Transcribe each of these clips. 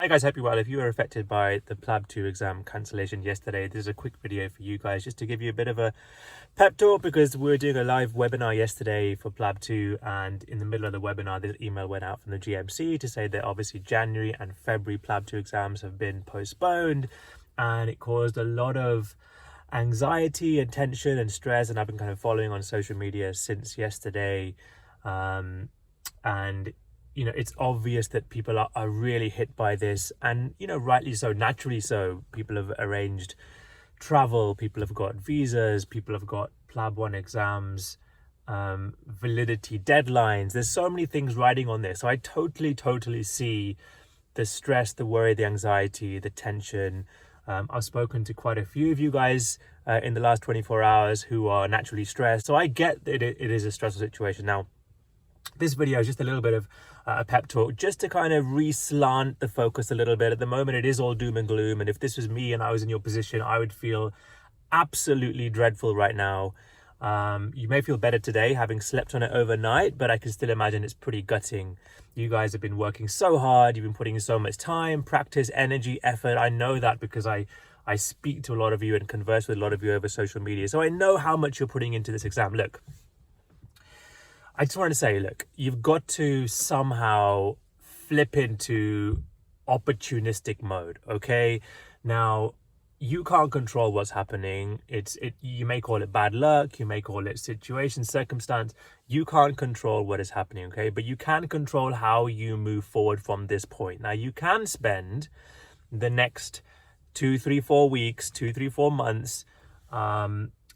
Hi guys, hope you're well. If you were affected by the PLAB 2 exam cancellation yesterday, this is a quick video for you guys just to give you a bit of a pep talk, because we were doing a live webinar yesterday for PLAB 2, and in the middle of the webinar this email went out from the GMC to say that obviously January and February PLAB 2 exams have been postponed, and it caused a lot of anxiety and tension and stress, and I've been kind of following on social media since yesterday, and it's obvious that people are really hit by this, and rightly so, naturally so. People have arranged travel, people have got visas, people have got PLAB 1 exams, validity deadlines. There's so many things riding on this, so I totally see the stress, the worry, the anxiety, the tension. I've spoken to quite a few of you guys in the last 24 hours who are naturally stressed, so I get that it is a stressful situation. Now, this video is just a little bit of a pep talk, just to kind of re-slant the focus a little bit. At the moment, it is all doom and gloom, and if this was me and I was in your position, I would feel absolutely dreadful right now. You may feel better today, having slept on it overnight, but I can still imagine it's pretty gutting. You guys have been working so hard, you've been putting in so much time, practice, energy, effort. I know that because I speak to a lot of you and converse with a lot of you over social media, so I know how much you're putting into this exam. Look, I just want to say, look, you've got to somehow flip into opportunistic mode, okay? Now, you can't control what's happening. You may call it bad luck, you may call it situation, circumstance. You can't control what is happening, okay? But you can control how you move forward from this point. Now, you can spend the next 2, 3, 4 weeks, 2, 3, 4 months,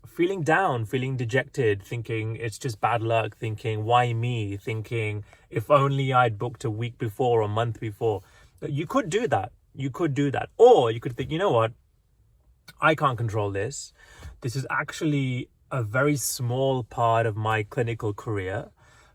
feeling down, feeling dejected, thinking it's just bad luck, thinking why me, thinking if only I'd booked a week before or a month before. You could do that. Or you could think, you know what, I can't control this. This is actually a very small part of my clinical career.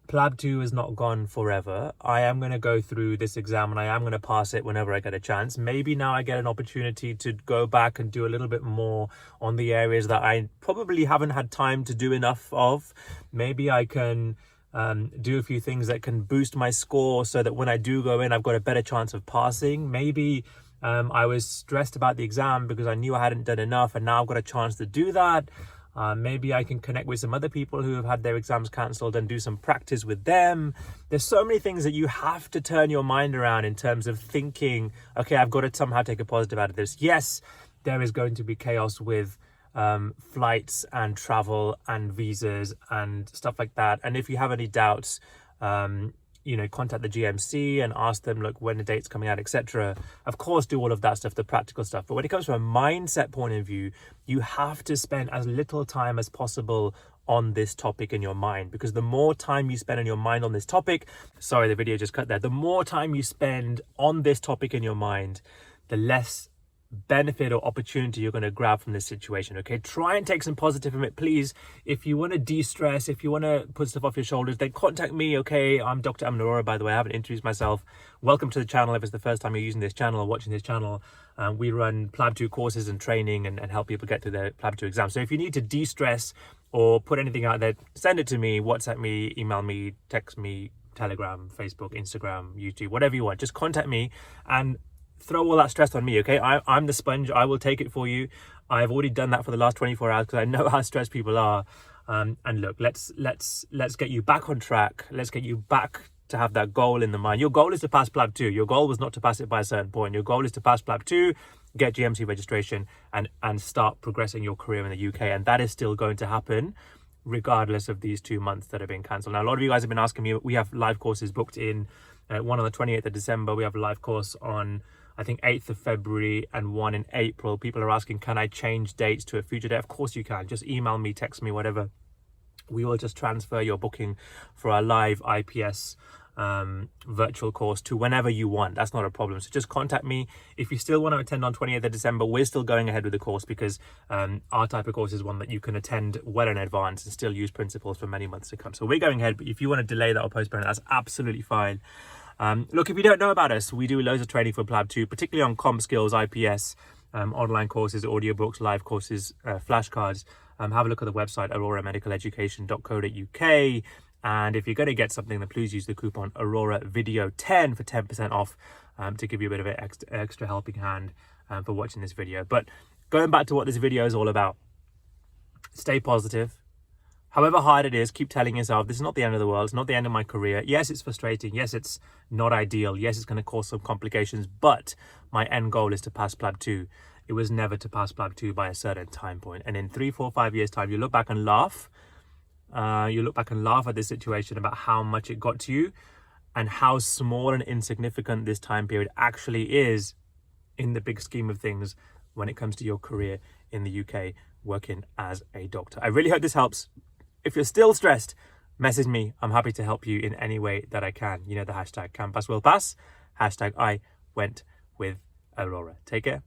PLAB 2 is not gone forever. I am going to go through this exam and I am going to pass it whenever I get a chance. Maybe now I get an opportunity to go back and do a little bit more on the areas that I probably haven't had time to do enough of. Maybe I can do a few things that can boost my score so that when I do go in, I've got a better chance of passing. Maybe I was stressed about the exam because I knew I hadn't done enough, and now I've got a chance to do that. Maybe I can connect with some other people who have had their exams cancelled and do some practice with them. There's so many things that you have to turn your mind around in terms of thinking, okay, I've got to somehow take a positive out of this. Yes, there is going to be chaos with flights and travel and visas and stuff like that. And if you have any doubts, contact the GMC and ask them, look, when the date's coming out, etc. Of course, do all of that stuff, the practical stuff. But when it comes from a mindset point of view, you have to spend as little time as possible on this topic in your mind, because the more time you spend in your mind on this topic, sorry, the video just cut there. The more time you spend on this topic in your mind, the less benefit or opportunity you're going to grab from this situation. Okay, try and take some positive from it, please. If you want to de-stress, if you want to put stuff off your shoulders, then contact me. Okay, I'm Dr. Arora, by the way. I haven't introduced myself. Welcome to the channel. If it's the first time you're using this channel or watching this channel, we run PLAB 2 courses and training and help people get to their PLAB 2 exam. So if you need to de-stress or put anything out there, send it to me, WhatsApp me, email me, text me, Telegram, Facebook, Instagram, YouTube, whatever you want. Just contact me and throw all that stress on me, okay? I'm the sponge. I will take it for you. I've already done that for the last 24 hours because I know how stressed people are. And look, let's get you back on track. Let's get you back to have that goal in the mind. Your goal is to pass PLAB 2. Your goal was not to pass it by a certain point. Your goal is to pass PLAB 2, get GMC registration, and start progressing your career in the UK. And that is still going to happen regardless of these 2 months that have been cancelled. Now, a lot of you guys have been asking me, we have live courses booked in, one on the 28th of December. We have a live course on, I think, 8th of February and one in April. People are asking, can I change dates to a future date? Of course you can. Just email me, text me, whatever. We will just transfer your booking for our live IPS virtual course to whenever you want. That's not a problem. So just contact me. If you still want to attend on 28th of December, we're still going ahead with the course because our type of course is one that you can attend well in advance and still use principles for many months to come. So we're going ahead, but if you want to delay that or postpone it, that's absolutely fine. Look, if you don't know about us, we do loads of training for PLAB 2, particularly on comp skills, IPS, online courses, audiobooks, live courses, flashcards. Have a look at the website, auroramedicaleducation.co.uk. And if you're going to get something, then please use the coupon Aurora Video 10 for 10% off to give you a bit of an extra helping hand for watching this video. But going back to what this video is all about, stay positive. However hard it is, keep telling yourself, this is not the end of the world. It's not the end of my career. Yes, it's frustrating. Yes, it's not ideal. Yes, it's going to cause some complications, but my end goal is to pass PLAB 2. It was never to pass PLAB 2 by a certain time point. And in 3, 4, 5 years time, you look back and laugh. You look back and laugh at this situation about how much it got to you and how small and insignificant this time period actually is in the big scheme of things when it comes to your career in the UK working as a doctor. I really hope this helps. If you're still stressed, message me. I'm happy to help you in any way that I can. You know the hashtag #CanPassWillPass, hashtag I went with Arora. Take care.